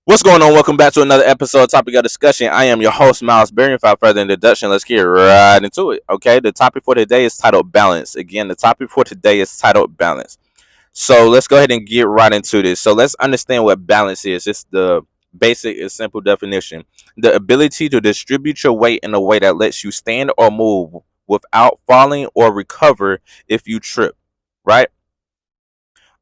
What's going on? Welcome back to another episode of Topic of Discussion. I am your host, Miles Berry. Without further introduction, let's get right into it. Okay, the topic for today is titled Balance. Again, the topic for today is titled Balance. So let's go ahead and get right into this. So let's understand what balance is. It's the basic and simple definition: the ability to distribute your weight in a way that lets you stand or move without falling or recover if you trip. Right?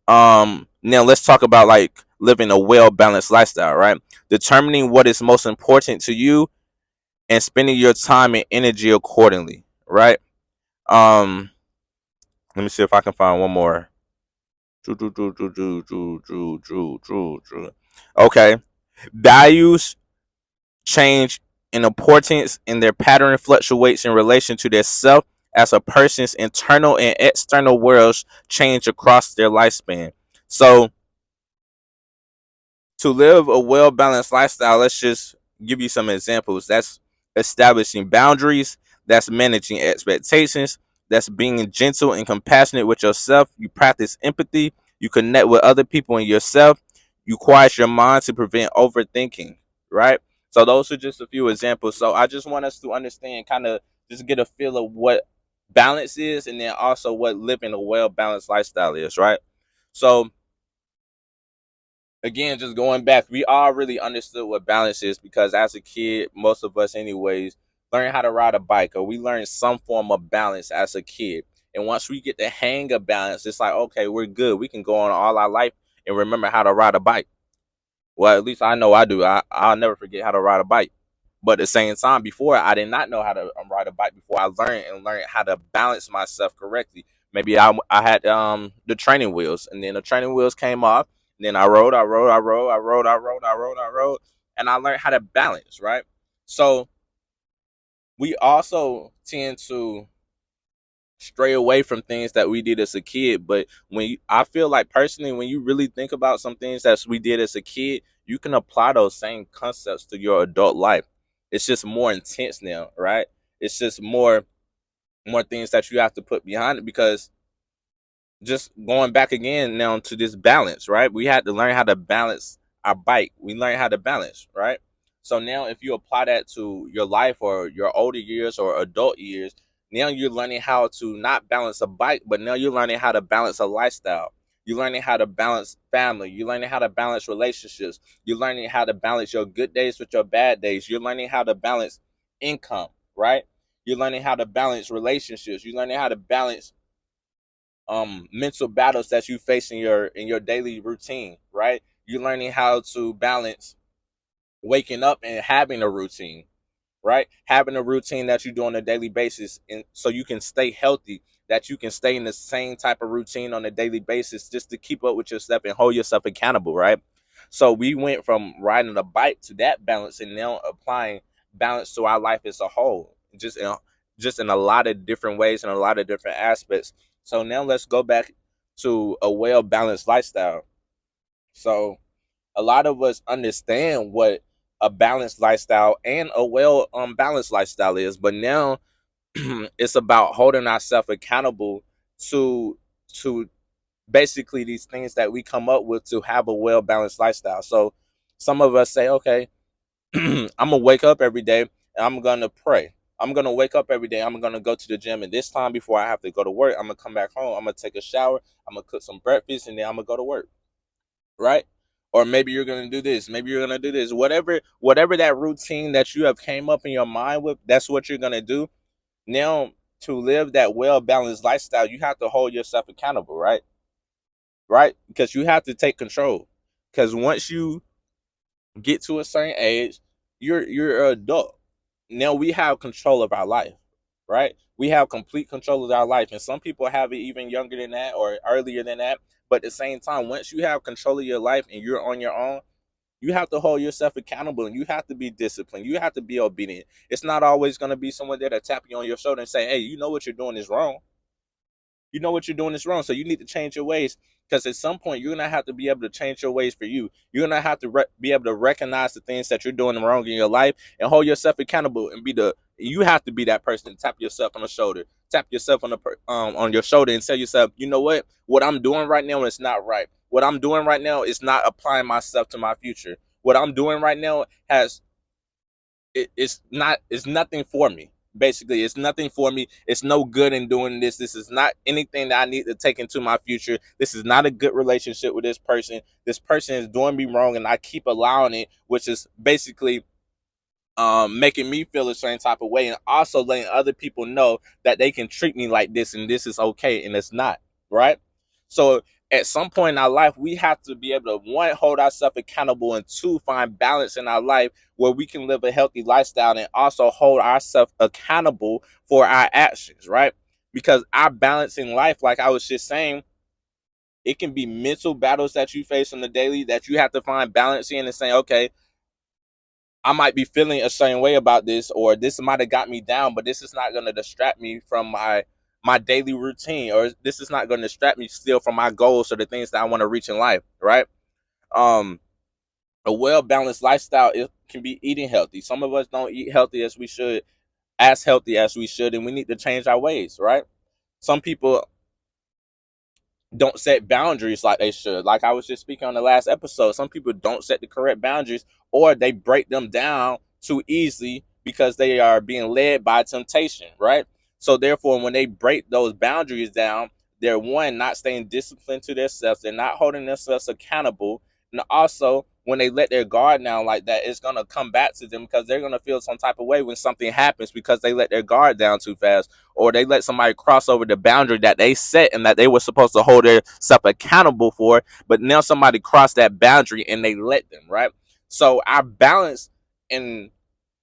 Now let's talk about like living a well balanced lifestyle, right? Determining what is most important to you and spending your time and energy accordingly, right? Um, Let me see if I can find one more. Okay. Values change in importance and their pattern fluctuates in relation to their self as a person's internal and external worlds change across their lifespan. So to live a well balanced lifestyle, let's just give you some examples. That's establishing boundaries, that's managing expectations, that's being gentle and compassionate with yourself. You practice empathy, you connect with other people and yourself, you quiet your mind to prevent overthinking, right? So, those are just a few examples. So, I just want us to understand, kind of just get a feel of what balance is and then also what living a well balanced lifestyle is, right? So, again, just going back, we all really understood what balance is because as a kid, most of us, anyways, learn how to ride a bike or we learn some form of balance as a kid. And once we get the hang of balance, it's like, okay, we're good. We can go on all our life and remember how to ride a bike. Well, at least I know I do. I'll never forget how to ride a bike. But at the same time, before I did not know how to ride a bike. Before I learned how to balance myself correctly. Maybe I had the training wheels, and then the training wheels came off. And then I rode, and I learned how to balance. Right. So we also tend to stray away from things that we did as a kid. But I feel like personally, when you really think about some things that we did as a kid, you can apply those same concepts to your adult life. It's just more intense now, right? It's just more things that you have to put behind it because just going back again now to this balance, right? We had to learn how to balance our bike. We learned how to balance, right? So now if you apply that to your life or your older years or adult years, now you're learning how to not balance a bike, but now you're learning how to balance a lifestyle. You're learning how to balance family. You're learning how to balance relationships. You're learning how to balance your good days with your bad days. You're learning how to balance income, right? You're learning how to balance relationships. You're learning how to balance mental battles that you face in your daily routine, right? You're learning how to balance waking up and having a routine, right? Having a routine that you do on a daily basis and so you can stay healthy, that you can stay in the same type of routine on a daily basis just to keep up with yourself and hold yourself accountable, right? So we went from riding a bike to that balance and now applying balance to our life as a whole. Just in a lot of different ways and a lot of different aspects. So now let's go back to a well balanced lifestyle. So a lot of us understand what a balanced lifestyle and a well balanced lifestyle is, but now it's about holding ourselves accountable to to basically these things that we come up with to have a well balanced lifestyle. So some of us say, okay, I'm gonna wake up every day and I'm gonna pray. I'm gonna wake up every day. I'm gonna go to the gym, and this time before I have to go to work, I'm gonna come back home. I'm gonna take a shower. I'm gonna cook some breakfast, and then I'm gonna go to work. Right? Or maybe you're gonna do this. Maybe you're gonna do this. Whatever that routine that you have came up in your mind with, that's what you're gonna do. Now, to live that well balanced lifestyle, you have to hold yourself accountable, right? Right? Because you have to take control. Because once you get to a certain age, you're an adult. Now we have control of our life, right? We have complete control of our life. And some people have it even younger than that or earlier than that. But at the same time, once you have control of your life and you're on your own, you have to hold yourself accountable and you have to be disciplined. You have to be obedient. It's not always going to be someone there to tap you on your shoulder and say, hey, you know what you're doing is wrong. You know what you're doing is wrong. So you need to change your ways because at some point you're gonna have to be able to change your ways for you. You're gonna have to be able to recognize the things that you're doing wrong in your life and hold yourself accountable and be the. You have to be that person. Tap yourself on the shoulder. Tap yourself on your shoulder and tell yourself, you know what? What I'm doing right now is not right. What I'm doing right now is not applying myself to my future. what I'm doing right now has it's nothing for me. Basically, it's nothing for me. It's no good in doing this. This is not anything that I need to take into my future. This is not a good relationship with this person. This person is doing me wrong, and I keep allowing it, which is basically making me feel a certain type of way, and also letting other people know that they can treat me like this and this is okay, and it's not, right? So at some point in our life, we have to be able to, one, hold ourselves accountable, and two, find balance in our life where we can live a healthy lifestyle and also hold ourselves accountable for our actions, right? Because our balance in life, like I was just saying, it can be mental battles that you face on the daily that you have to find balance in and saying, okay, I might be feeling a certain way about this, or this might have got me down, but this is not going to distract me from my daily routine, or this is not going to distract me still from my goals or the things that I want to reach in life, right? Um, a well balanced lifestyle, it can be eating healthy. Some of us don't eat healthy as we should, and we need to change our ways, right? Some people don't set boundaries like they should. Like I was just speaking on the last episode, some people don't set the correct boundaries, or they break them down too easily because they are being led by temptation, right? So therefore, when they break those boundaries down, they're, one, not staying disciplined to themselves, they're not holding themselves accountable, and also when they let their guard down like that, it's gonna come back to them because they're gonna feel some type of way when something happens because they let their guard down too fast, or they let somebody cross over the boundary that they set and that they were supposed to hold themselves accountable for, but now somebody crossed that boundary and they let them, right? So our balance in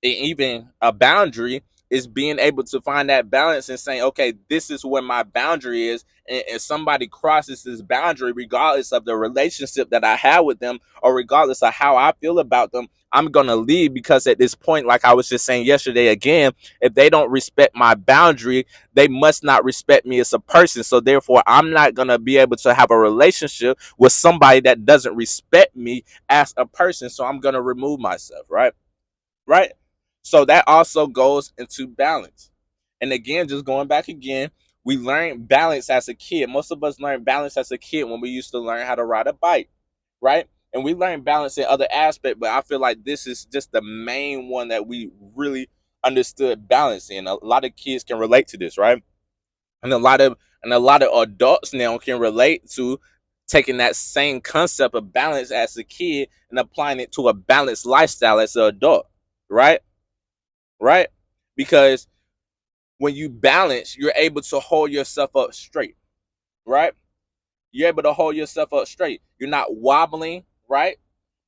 even a boundary is being able to find that balance and saying, okay, this is where my boundary is, and somebody crosses this boundary, regardless of the relationship that I have with them or regardless of how I feel about them, I'm gonna leave, because at this point, like I was just saying yesterday again, if they don't respect my boundary, they must not respect me as a person. So therefore, I'm not gonna be able to have a relationship with somebody that doesn't respect me as a person. So I'm gonna remove myself, right? Right? So that also goes into balance. And again, just going back again, we learned balance as a kid. Most of us learned balance as a kid when we used to learn how to ride a bike, right? And we learned balance in other aspects, but I feel like this is just the main one that we really understood balance in. A lot of kids can relate to this, right? And a lot of adults now can relate to taking that same concept of balance as a kid and applying it to a balanced lifestyle as an adult, right? Right? Because when you balance, you're able to hold yourself up straight, right? You're able to hold yourself up straight. You're not wobbling, right?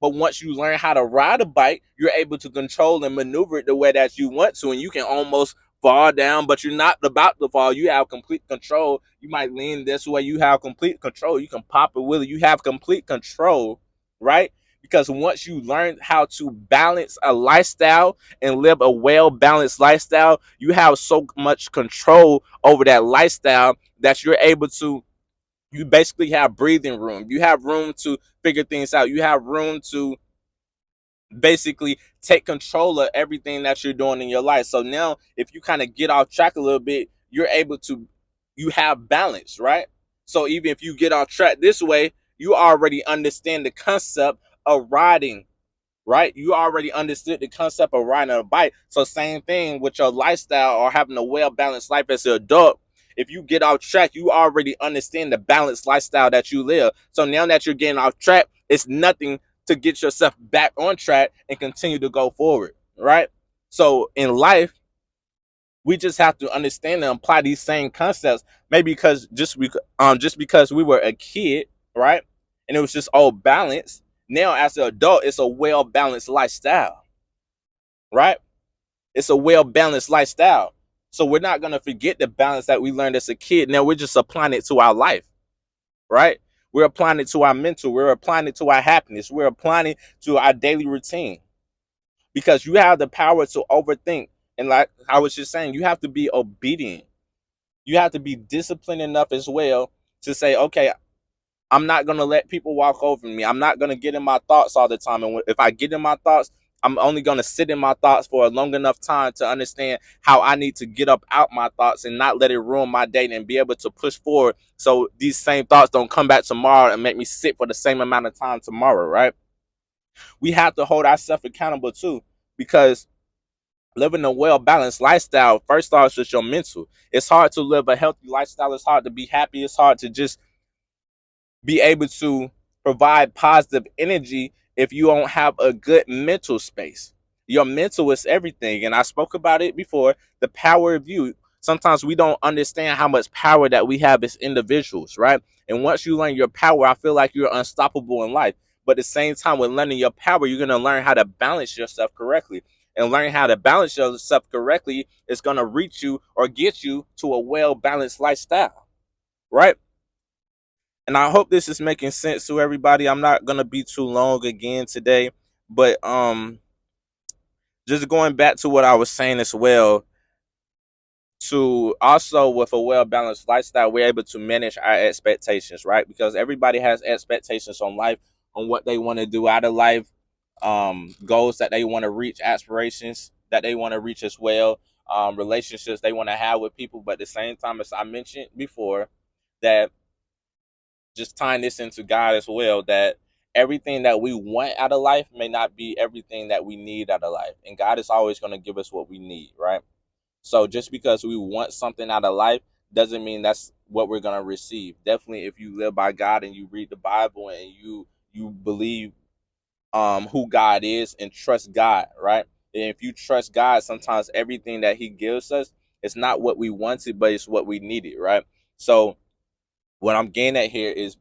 But once you learn how to ride a bike, you're able to control and maneuver it the way that you want to, and you can almost fall down, but you're not about to fall. You have complete control. You might lean this way. You have complete control. You can pop a wheelie. You have complete control, right? Because once you learn how to balance a lifestyle and live a well balanced lifestyle, you have so much control over that lifestyle that you're able to, you basically have breathing room. You have room to figure things out. You have room to basically take control of everything that you're doing in your life. So now if you kind of get off track a little bit, you're able to, you have balance, right? So even if you get off track this way, you already understand the concept of riding, right? You already understood the concept of riding a bike. So same thing with your lifestyle or having a well-balanced life as an adult. If you get off track, you already understand the balanced lifestyle that you live. So now that you're getting off track, it's nothing to get yourself back on track and continue to go forward, right? So in life, we just have to understand and apply these same concepts. Maybe because just because we were a kid, right, and it was just all balanced. Now as an adult, it's a well balanced lifestyle, right? It's a well balanced lifestyle. So we're not gonna forget the balance that we learned as a kid. Now we're just applying it to our life, right? We're applying it to our mental. We're applying it to our happiness. We're applying it to our daily routine, because you have the power to overthink. And like I was just saying, you have to be obedient. You have to be disciplined enough as well to say, okay, I'm not going to let people walk over me. I'm not going to get in my thoughts all the time. And if I get in my thoughts, I'm only going to sit in my thoughts for a long enough time to understand how I need to get up out my thoughts and not let it ruin my day and be able to push forward. So these same thoughts don't come back tomorrow and make me sit for the same amount of time tomorrow, right? We have to hold ourselves accountable too, because living a well balanced lifestyle first starts with your mental. It's hard to live a healthy lifestyle. It's hard to be happy. It's hard to just be able to provide positive energy if you don't have a good mental space. Your mental is everything. And I spoke about it before, the power of you. Sometimes we don't understand how much power that we have as individuals, right? And once you learn your power, I feel like you're unstoppable in life. But at the same time, with learning your power, you're going to learn how to balance yourself correctly. And learning how to balance yourself correctly is going to reach you or get you to a well balanced lifestyle, right? And I hope this is making sense to everybody. I'm not gonna be too long again today, but just going back to what I was saying as well, to also with a well balanced lifestyle, we're able to manage our expectations, right? Because everybody has expectations on life, on what they want to do out of life, goals that they want to reach, aspirations that they want to reach as well, relationships they want to have with people. But at the same time, as I mentioned before, that just tying this into God as well, that everything that we want out of life may not be everything that we need out of life. And God is always going to give us what we need, right? So just because we want something out of life doesn't mean that's what we're going to receive. Definitely if you live by God and you read the Bible and you believe who God is and trust God, right? And if you trust God, sometimes everything that he gives us, it's not what we wanted, but it's what we needed, right? So what I'm getting at here is,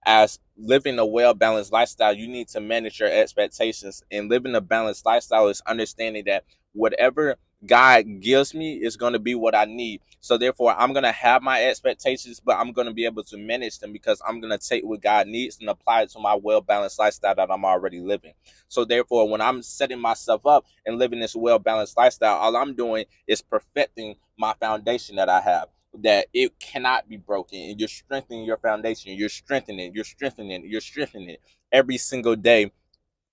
as living a well balanced lifestyle, you need to manage your expectations. And living a balanced lifestyle is understanding that whatever God gives me is going to be what I need. So therefore, I'm going to have my expectations, but I'm going to be able to manage them because I'm going to take what God needs and apply it to my well balanced lifestyle that I'm already living. So therefore, when I'm setting myself up and living this well balanced lifestyle, all I'm doing is perfecting my foundation that I have, that it cannot be broken, and you're strengthening your foundation, you're strengthening it every single day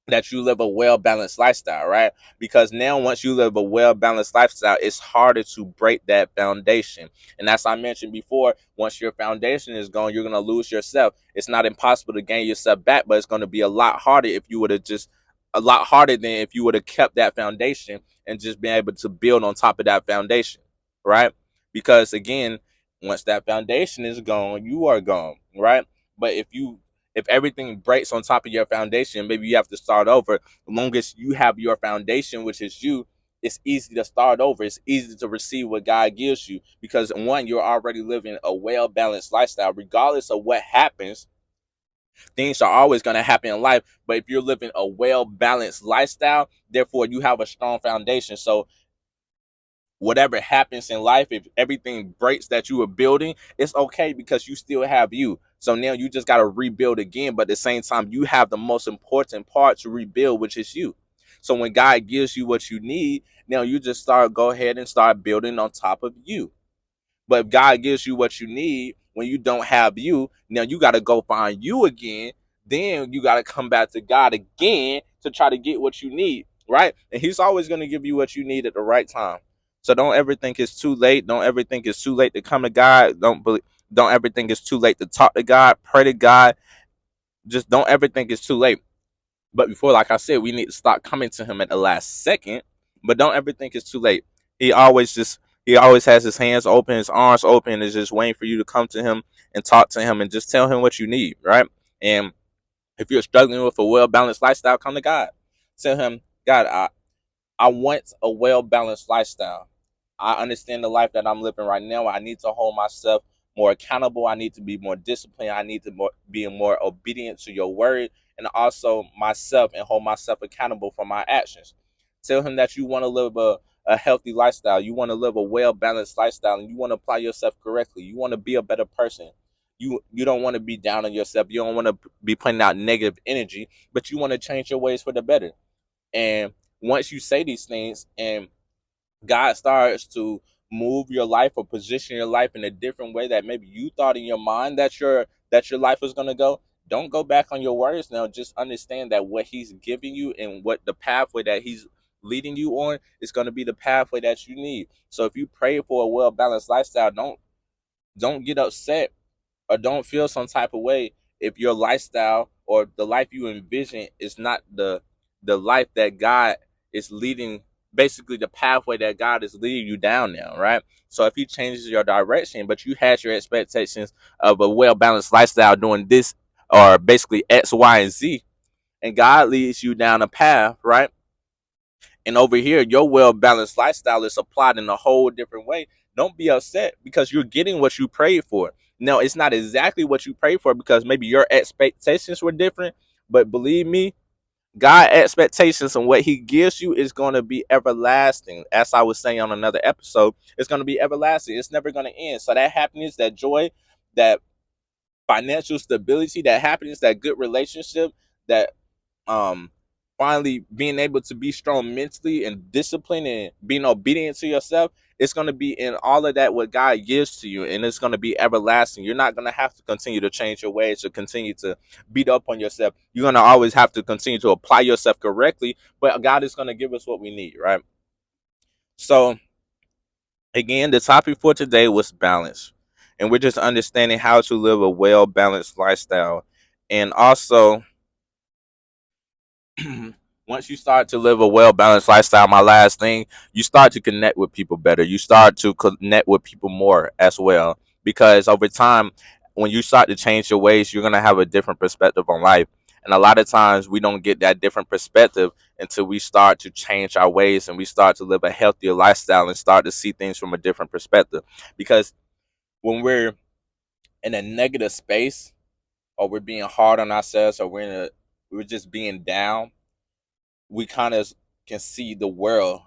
that you live a well balanced lifestyle, right? Because now once you live a well balanced lifestyle, it's harder to break that foundation. And as I mentioned before, once your foundation is gone, you're going to lose yourself. It's not impossible to gain yourself back, but it's going to be a lot harder if you would have just a lot harder than if you would have kept that foundation and just been able to build on top of that foundation, right? Because again, once that foundation is gone, you are gone, right? But if everything breaks on top of your foundation, maybe you have to start over. As long as you have your foundation, which is you, it's easy to start over. It's easy to receive what God gives you because one, you're already living a well balanced lifestyle. Regardless of what happens, things are always going to happen in life. But if you're living a well balanced lifestyle, therefore you have a strong foundation. So whatever happens in life, if everything breaks that you were building, it's okay because you still have you. So now you just got to rebuild again. But at the same time, you have the most important part to rebuild, which is you. So when God gives you what you need, now you just go ahead and start building on top of you. But if God gives you what you need when you don't have you, now you got to go find you again. Then you got to come back to God again to try to get what you need, right? And he's always going to give you what you need at the right time. So don't ever think it's too late. Don't ever think it's too late to come to God. Don't ever think it's too late to talk to God, pray to God. Just don't ever think it's too late. But before, like I said, we need to stop coming to him at the last second. But don't ever think it's too late. He always has his hands open, his arms open, is just waiting for you to come to him and talk to him and just tell him what you need, right? And if you're struggling with a well balanced lifestyle, come to God. Tell him, God, I want a well balanced lifestyle. I understand the life that I'm living right now. I need to hold myself more accountable. I need to be more disciplined. I need to be more obedient to your word and also myself and hold myself accountable for my actions. Tell him that you want to live a healthy lifestyle. You want to live a well balanced lifestyle and you want to apply yourself correctly. You want to be a better person. You don't want to be down on yourself. You don't want to be putting out negative energy, but you want to change your ways for the better. And once you say these things and God starts to move your life or position your life in a different way that maybe you thought in your mind that your life was going to go, don't go back on your words now. Just understand that what he's giving you and what the pathway that he's leading you on is going to be the pathway that you need. So if you pray for a well balanced lifestyle, don't get upset or don't feel some type of way if your lifestyle or the life you envision is not the life that God is leading, basically the pathway that God is leading you down now, right? So if he changes your direction, but you had your expectations of a well balanced lifestyle doing this or basically X, Y, and Z, and God leads you down a path, right? And over here, your well balanced lifestyle is applied in a whole different way. Don't be upset because you're getting what you prayed for. Now, it's not exactly what you prayed for because maybe your expectations were different, but believe me, God expectations and what he gives you is going to be everlasting. As I was saying on another episode, it's going to be everlasting. It's never going to end. So that happiness, that joy, that financial stability, that happiness, that good relationship, that um finally being able to be strong mentally and disciplined and being obedient to yourself, it's going to be in all of that what God gives to you, and it's going to be everlasting. You're not going to have to continue to change your ways or continue to beat up on yourself. You're going to always have to continue to apply yourself correctly, but God is going to give us what we need, right? So again, the topic for today was balance, and we're just understanding how to live a well balanced lifestyle. And also, once you start to live a well balanced lifestyle, my last thing, you start to connect with people better. You start to connect with people more as well. Because over time, when you start to change your ways, you're going to have a different perspective on life. And a lot of times we don't get that different perspective until we start to change our ways and we start to live a healthier lifestyle and start to see things from a different perspective. Because when we're in a negative space, or we're being hard on ourselves, or we're just being down, we kind of can see the world,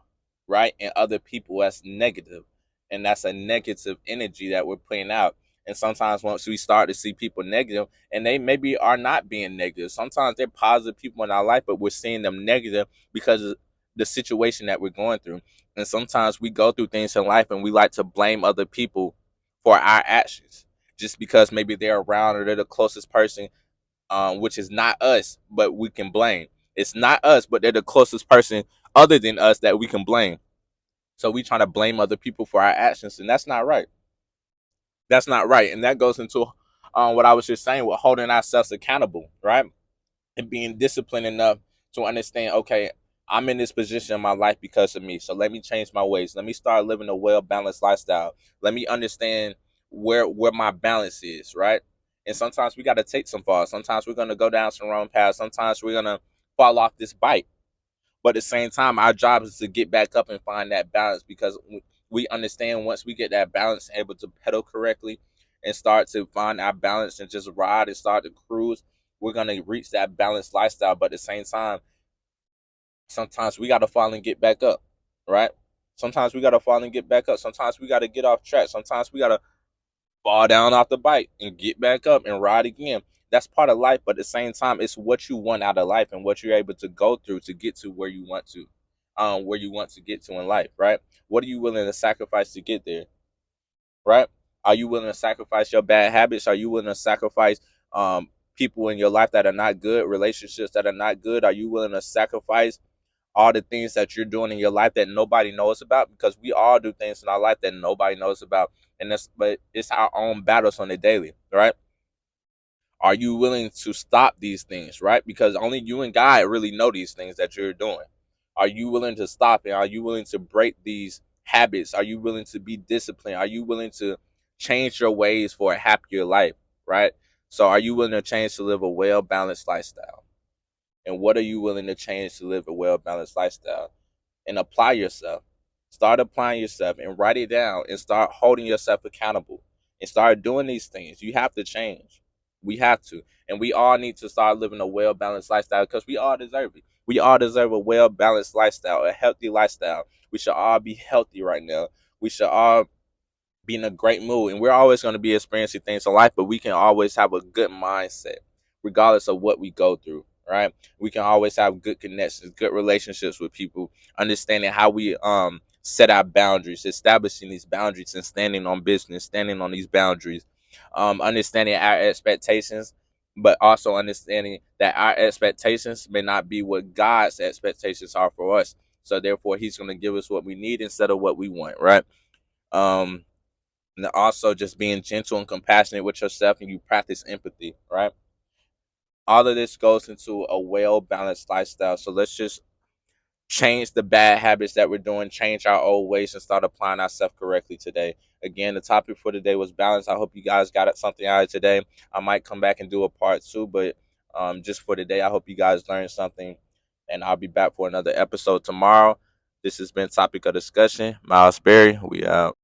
right, and other people as negative, and that's a negative energy that we're putting out. And sometimes once we start to see people negative, and they maybe are not being negative, sometimes they're positive people in our life, but we're seeing them negative because of the situation that we're going through. And sometimes we go through things in life and we like to blame other people for our actions just because maybe they're around or they're the closest person, which is not us, but we can blame. It's not us, but they're the closest person other than us that we can blame. So we trying to blame other people for our actions, and that's not right. That's not right, and that goes into what I was just saying with holding ourselves accountable, right? And being disciplined enough to understand, okay, I'm in this position in my life because of me. So let me change my ways. Let me start living a well balanced lifestyle. Let me understand where my balance is, right? And sometimes we got to take some falls. Sometimes we're gonna go down some wrong paths. Sometimes we're gonna fall off this bike. But at the same time, our job is to get back up and find that balance because we understand once we get that balance, able to pedal correctly and start to find our balance and just ride and start to cruise, we're going to reach that balanced lifestyle. But at the same time, sometimes we got to fall and get back up, right? Sometimes we got to fall and get back up. Sometimes we got to get off track. Sometimes we got to fall down off the bike and get back up and ride again. That's part of life, but at the same time, it's what you want out of life and what you're able to go through to get to where you want to get to in life, right? What are you willing to sacrifice to get there, right? Are you willing to sacrifice your bad habits? Are you willing to sacrifice people in your life that are not good, relationships that are not good? Are you willing to sacrifice all the things that you're doing in your life that nobody knows about? Because we all do things in our life that nobody knows about, and that's but it's our own battles on the daily, right? Are you willing to stop these things, right? Because only you and God really know these things that you're doing. Are you willing to stop it? Are you willing to break these habits? Are you willing to be disciplined? Are you willing to change your ways for a happier life, right? So are you willing to change to live a well balanced lifestyle? And what are you willing to change to live a well balanced lifestyle? And apply yourself. Start applying yourself and write it down and start holding yourself accountable and start doing these things. You have to change. We have to. And we all need to start living a well balanced lifestyle because we all deserve it. We all deserve a well balanced lifestyle, a healthy lifestyle. We should all be healthy right now. We should all be in a great mood. And we're always going to be experiencing things in life, but we can always have a good mindset, regardless of what we go through, right? We can always have good connections, good relationships with people, understanding how we set our boundaries, establishing these boundaries and standing on business, standing on these boundaries, understanding our expectations, but also understanding that our expectations may not be what God's expectations are for us. So therefore, He's going to give us what we need instead of what we want, right? Um, and also just being gentle and compassionate with yourself, and you practice empathy, right? all of this goes into a well balanced lifestyle. So let's just change the bad habits that we're doing, change our old ways, and start applying ourselves correctly today. Again, the topic for today was balance. I hope you guys got something out of today. I might come back and do a part two, but just for today, I hope you guys learned something, and I'll be back for another episode tomorrow. This has been Topic of Discussion. Miles Berry, we out.